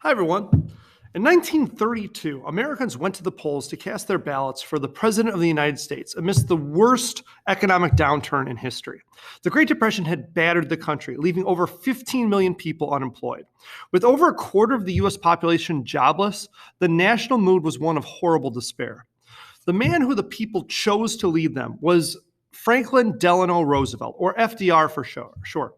Hi, everyone. In 1932, Americans went to the polls to cast their ballots for the President of the United States amidst the worst economic downturn in history. The Great Depression had battered the country, leaving over 15 million people unemployed. With over a quarter of the U.S. population jobless, the national mood was one of horrible despair. The man who the people chose to lead them was Franklin Delano Roosevelt, or FDR for short.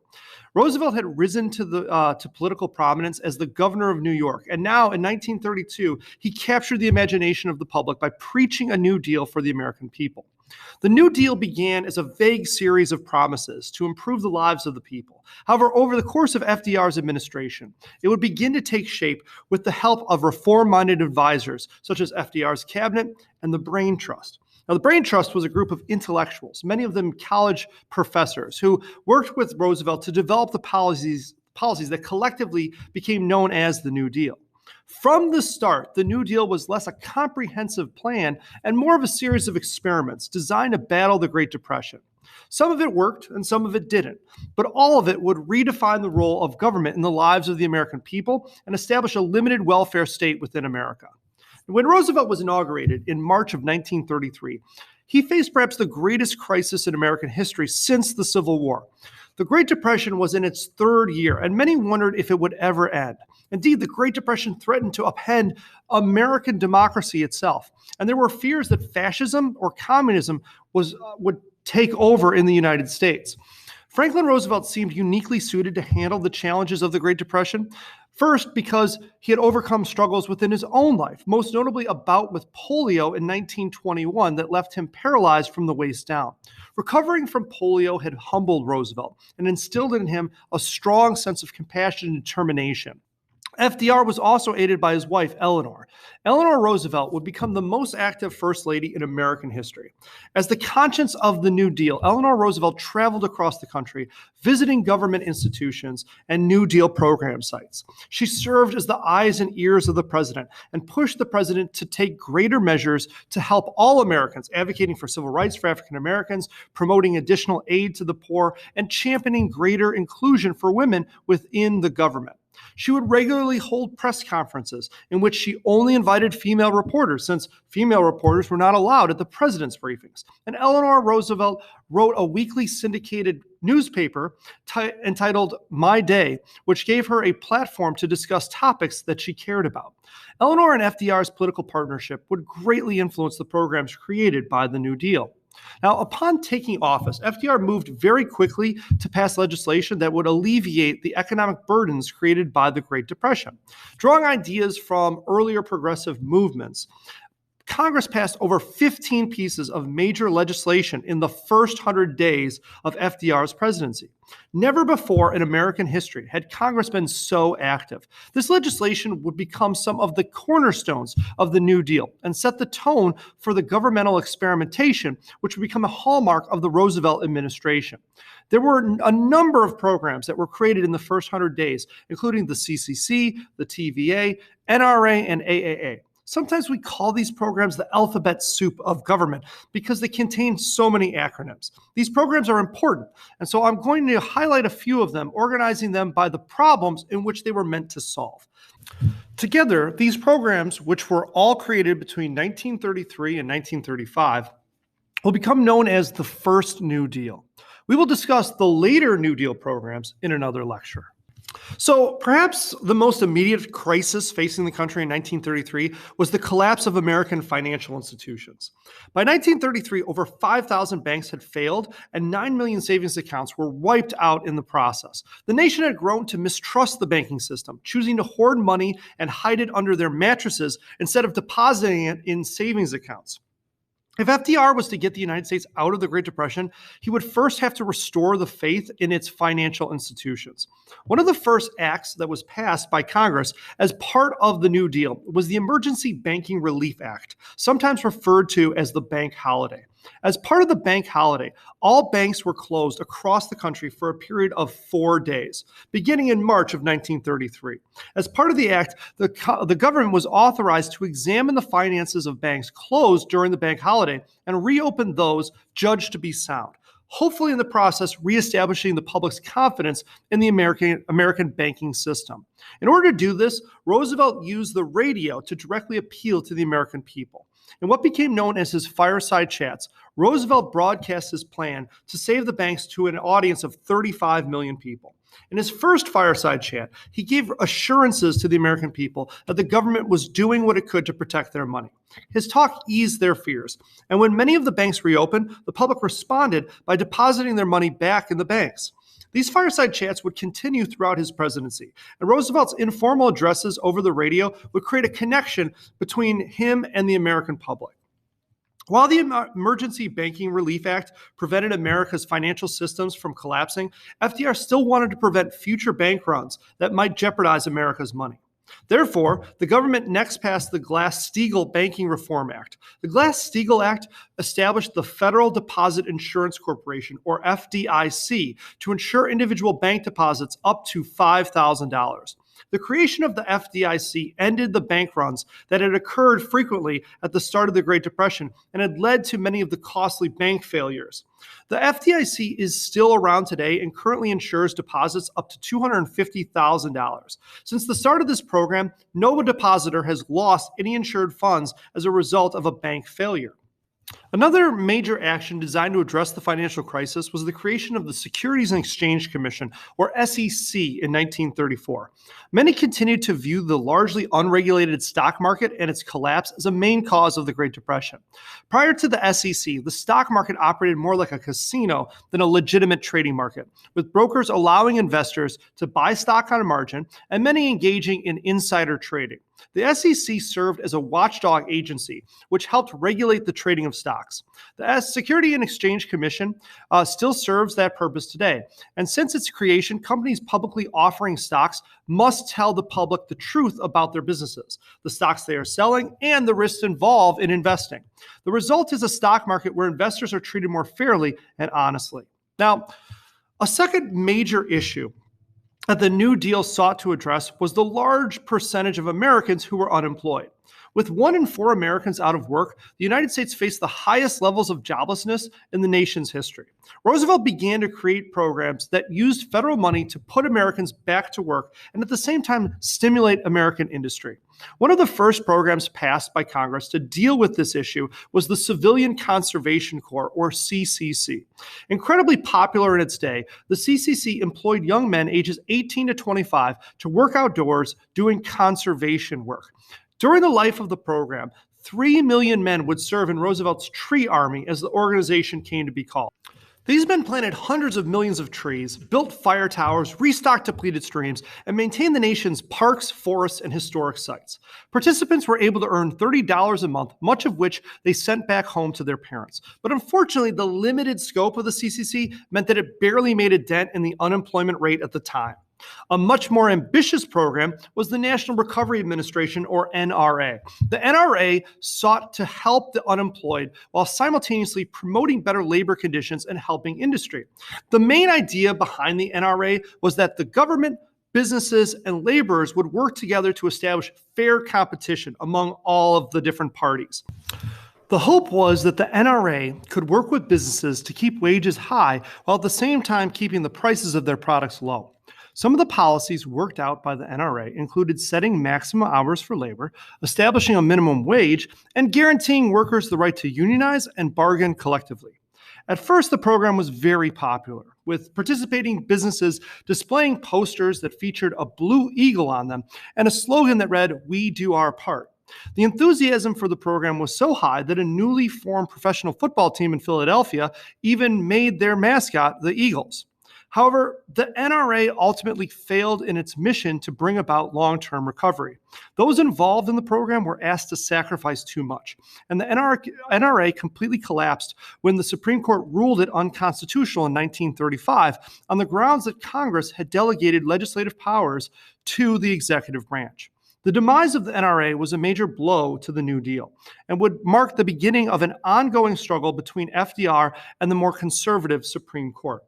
Roosevelt had risen to political prominence as the governor of New York, and now in 1932, he captured the imagination of the public by preaching a New Deal for the American people. The New Deal began as a vague series of promises to improve the lives of the people. However, over the course of FDR's administration, it would begin to take shape with the help of reform-minded advisors such as FDR's cabinet and the Brain Trust. Now, the Brain Trust was a group of intellectuals, many of them college professors, who worked with Roosevelt to develop the policies that collectively became known as the New Deal. From the start, the New Deal was less a comprehensive plan and more of a series of experiments designed to battle the Great Depression. Some of it worked and some of it didn't, but all of it would redefine the role of government in the lives of the American people and establish a limited welfare state within America. When Roosevelt was inaugurated in March of 1933, he faced perhaps the greatest crisis in American history since the Civil War. The Great Depression was in its third year, and many wondered if it would ever end. Indeed, the Great Depression threatened to upend American democracy itself, and there were fears that fascism or communism would take over in the United States. Franklin Roosevelt seemed uniquely suited to handle the challenges of the Great Depression. First, because he had overcome struggles within his own life, most notably a bout with polio in 1921 that left him paralyzed from the waist down. Recovering from polio had humbled Roosevelt and instilled in him a strong sense of compassion and determination. FDR was also aided by his wife, Eleanor. Eleanor Roosevelt would become the most active First Lady in American history. As the conscience of the New Deal, Eleanor Roosevelt traveled across the country, visiting government institutions and New Deal program sites. She served as the eyes and ears of the president and pushed the president to take greater measures to help all Americans, advocating for civil rights for African Americans, promoting additional aid to the poor, and championing greater inclusion for women within the government. She would regularly hold press conferences in which she only invited female reporters, since female reporters were not allowed at the president's briefings. And Eleanor Roosevelt wrote a weekly syndicated newspaper entitled My Day, which gave her a platform to discuss topics that she cared about. Eleanor and FDR's political partnership would greatly influence the programs created by the New Deal. Now, upon taking office, FDR moved very quickly to pass legislation that would alleviate the economic burdens created by the Great Depression. Drawing ideas from earlier progressive movements, Congress passed over 15 pieces of major legislation in the first 100 days of FDR's presidency. Never before in American history had Congress been so active. This legislation would become some of the cornerstones of the New Deal and set the tone for the governmental experimentation, which would become a hallmark of the Roosevelt administration. There were a number of programs that were created in the first 100 days, including the CCC, the TVA, NRA, and AAA. Sometimes we call these programs the alphabet soup of government because they contain so many acronyms. These programs are important, and so I'm going to highlight a few of them, organizing them by the problems in which they were meant to solve. Together, these programs, which were all created between 1933 and 1935, will become known as the first New Deal. We will discuss the later New Deal programs in another lecture. So perhaps the most immediate crisis facing the country in 1933 was the collapse of American financial institutions. By 1933, over 5,000 banks had failed and 9 million savings accounts were wiped out in the process. The nation had grown to mistrust the banking system, choosing to hoard money and hide it under their mattresses instead of depositing it in savings accounts. If FDR was to get the United States out of the Great Depression, he would first have to restore the faith in its financial institutions. One of the first acts that was passed by Congress as part of the New Deal was the Emergency Banking Relief Act, sometimes referred to as the bank holiday. As part of the bank holiday, all banks were closed across the country for a period of 4 days, beginning in March of 1933. As part of the act, the government was authorized to examine the finances of banks closed during the bank holiday and reopen those judged to be sound. hopefully in the process reestablishing the public's confidence in the American banking system. In order to do this, Roosevelt used the radio to directly appeal to the American people. In what became known as his fireside chats, Roosevelt broadcast his plan to save the banks to an audience of 35 million people. In his first fireside chat, he gave assurances to the American people that the government was doing what it could to protect their money. His talk eased their fears, and when many of the banks reopened, the public responded by depositing their money back in the banks. These fireside chats would continue throughout his presidency, and Roosevelt's informal addresses over the radio would create a connection between him and the American public. While the Emergency Banking Relief Act prevented America's financial systems from collapsing, FDR still wanted to prevent future bank runs that might jeopardize America's money. Therefore, the government next passed the Glass-Steagall Banking Reform Act. The Glass-Steagall Act established the Federal Deposit Insurance Corporation, or FDIC, to insure individual bank deposits up to $5,000. The creation of the FDIC ended the bank runs that had occurred frequently at the start of the Great Depression and had led to many of the costly bank failures. The FDIC is still around today and currently insures deposits up to $250,000. Since the start of this program, no depositor has lost any insured funds as a result of a bank failure. Another major action designed to address the financial crisis was the creation of the Securities and Exchange Commission, or SEC, in 1934. Many continued to view the largely unregulated stock market and its collapse as a main cause of the Great Depression. Prior to the SEC, the stock market operated more like a casino than a legitimate trading market, with brokers allowing investors to buy stock on a margin and many engaging in insider trading. The SEC served as a watchdog agency, which helped regulate the trading of stocks. The Securities and Exchange Commission still serves that purpose today. And since its creation, companies publicly offering stocks must tell the public the truth about their businesses, the stocks they are selling, and the risks involved in investing. The result is a stock market where investors are treated more fairly and honestly. Now, a second major issue that the New Deal sought to address was the large percentage of Americans who were unemployed. With 1 in 4 Americans out of work, the United States faced the highest levels of joblessness in the nation's history. Roosevelt began to create programs that used federal money to put Americans back to work and at the same time stimulate American industry. One of the first programs passed by Congress to deal with this issue was the Civilian Conservation Corps, or CCC. Incredibly popular in its day, the CCC employed young men ages 18 to 25 to work outdoors doing conservation work. During the life of the program, 3 million men would serve in Roosevelt's Tree Army, as the organization came to be called. These men planted hundreds of millions of trees, built fire towers, restocked depleted streams, and maintained the nation's parks, forests, and historic sites. Participants were able to earn $30 a month, much of which they sent back home to their parents. But unfortunately, the limited scope of the CCC meant that it barely made a dent in the unemployment rate at the time. A much more ambitious program was the National Recovery Administration, or NRA. The NRA sought to help the unemployed while simultaneously promoting better labor conditions and helping industry. The main idea behind the NRA was that the government, businesses, and laborers would work together to establish fair competition among all of the different parties. The hope was that the NRA could work with businesses to keep wages high while at the same time keeping the prices of their products low. Some of the policies worked out by the NRA included setting maximum hours for labor, establishing a minimum wage, and guaranteeing workers the right to unionize and bargain collectively. At first, the program was very popular, with participating businesses displaying posters that featured a blue eagle on them and a slogan that read, "We do our part." The enthusiasm for the program was so high that a newly formed professional football team in Philadelphia even made their mascot the Eagles. However, the NRA ultimately failed in its mission to bring about long-term recovery. Those involved in the program were asked to sacrifice too much, and the NRA completely collapsed when the Supreme Court ruled it unconstitutional in 1935 on the grounds that Congress had delegated legislative powers to the executive branch. The demise of the NRA was a major blow to the New Deal and would mark the beginning of an ongoing struggle between FDR and the more conservative Supreme Court.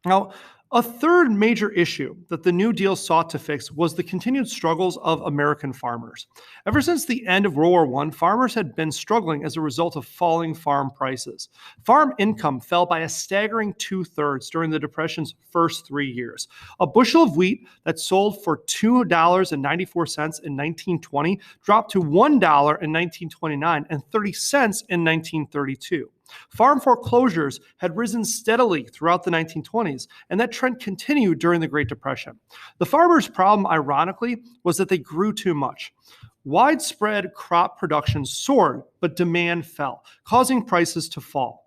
Now, A third major issue that the New Deal sought to fix was the continued struggles of American farmers. Ever since the end of World War I, farmers had been struggling as a result of falling farm prices. Farm income fell by a staggering 2/3 during the Depression's first 3 years. A bushel of wheat that sold for $2.94 in 1920 dropped to $1 in 1929 and 30 cents in 1932. Farm foreclosures had risen steadily throughout the 1920s, and that trend continued during the Great Depression. The farmers' problem, ironically, was that they grew too much. Widespread crop production soared, but demand fell, causing prices to fall.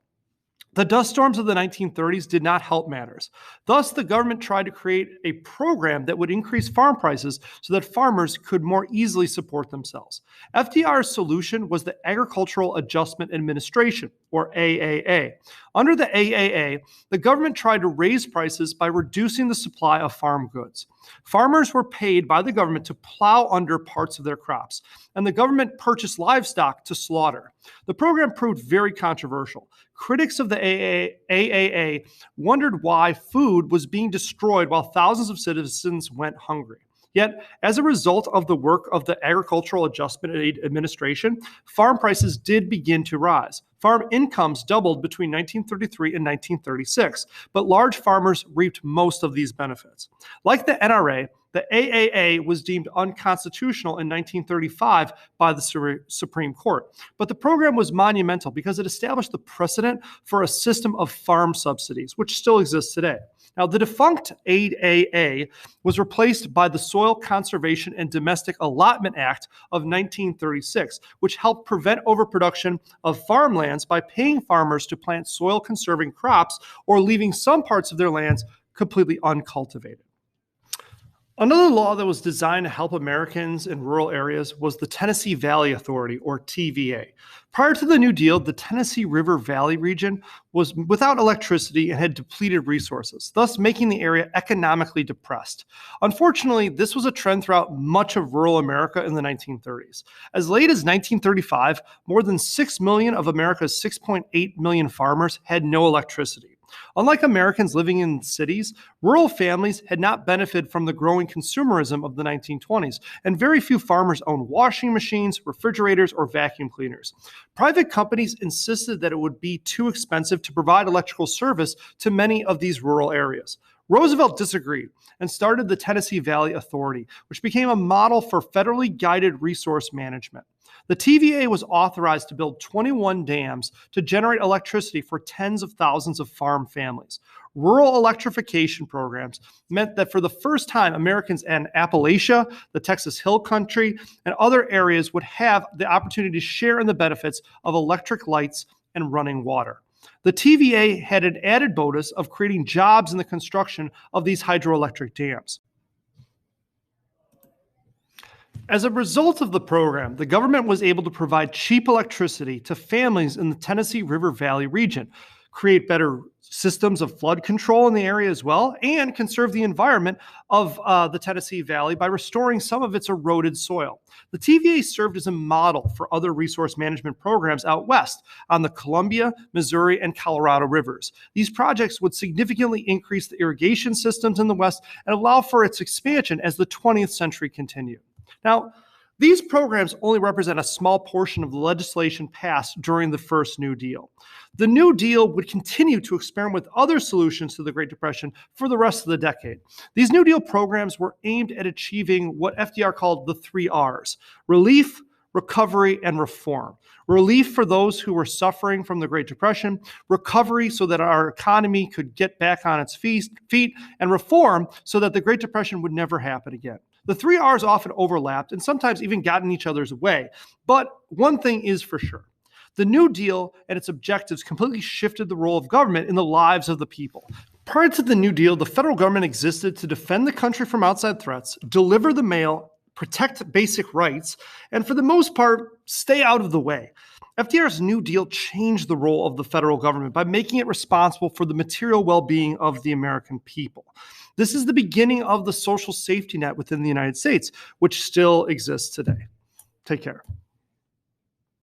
The dust storms of the 1930s did not help matters. Thus, the government tried to create a program that would increase farm prices so that farmers could more easily support themselves. FDR's solution was the Agricultural Adjustment Administration, or AAA. Under the AAA, the government tried to raise prices by reducing the supply of farm goods. Farmers were paid by the government to plow under parts of their crops, and the government purchased livestock to slaughter. The program proved very controversial. Critics of the AAA wondered why food was being destroyed while thousands of citizens went hungry. Yet, as a result of the work of the Agricultural Adjustment Administration, farm prices did begin to rise. Farm incomes doubled between 1933 and 1936, but large farmers reaped most of these benefits. Like the NRA, the AAA was deemed unconstitutional in 1935 by the Supreme Court. But the program was monumental because it established the precedent for a system of farm subsidies, which still exists today. Now, the defunct AAA was replaced by the Soil Conservation and Domestic Allotment Act of 1936, which helped prevent overproduction of farmlands by paying farmers to plant soil-conserving crops or leaving some parts of their lands completely uncultivated. Another law that was designed to help Americans in rural areas was the Tennessee Valley Authority, or TVA. Prior to the New Deal, the Tennessee River Valley region was without electricity and had depleted resources, thus making the area economically depressed. Unfortunately, this was a trend throughout much of rural America in the 1930s. As late as 1935, more than 6 million of America's 6.8 million farmers had no electricity. Unlike Americans living in cities, rural families had not benefited from the growing consumerism of the 1920s, and very few farmers owned washing machines, refrigerators, or vacuum cleaners. Private companies insisted that it would be too expensive to provide electrical service to many of these rural areas. Roosevelt disagreed and started the Tennessee Valley Authority, which became a model for federally guided resource management. The TVA was authorized to build 21 dams to generate electricity for tens of thousands of farm families. Rural electrification programs meant that for the first time, Americans in Appalachia, the Texas Hill Country, and other areas would have the opportunity to share in the benefits of electric lights and running water. The TVA had an added bonus of creating jobs in the construction of these hydroelectric dams. As a result of the program, the government was able to provide cheap electricity to families in the Tennessee River Valley region, create better systems of flood control in the area as well, and conserve the environment of the Tennessee Valley by restoring some of its eroded soil. The TVA served as a model for other resource management programs out west on the Columbia, Missouri, and Colorado rivers. These projects would significantly increase the irrigation systems in the west and allow for its expansion as the 20th century continued. Now, these programs only represent a small portion of the legislation passed during the first New Deal. The New Deal would continue to experiment with other solutions to the Great Depression for the rest of the decade. These New Deal programs were aimed at achieving what FDR called the 3 R's: relief, recovery, and reform. Relief for those who were suffering from the Great Depression, recovery so that our economy could get back on its feet, and reform so that the Great Depression would never happen again. The 3 R's often overlapped and sometimes even got in each other's way. But one thing is for sure. The New Deal and its objectives completely shifted the role of government in the lives of the people. Prior to the New Deal, the federal government existed to defend the country from outside threats, deliver the mail, protect basic rights, and for the most part, stay out of the way. FDR's New Deal changed the role of the federal government by making it responsible for the material well-being of the American people. This is the beginning of the social safety net within the United States, which still exists today. Take care.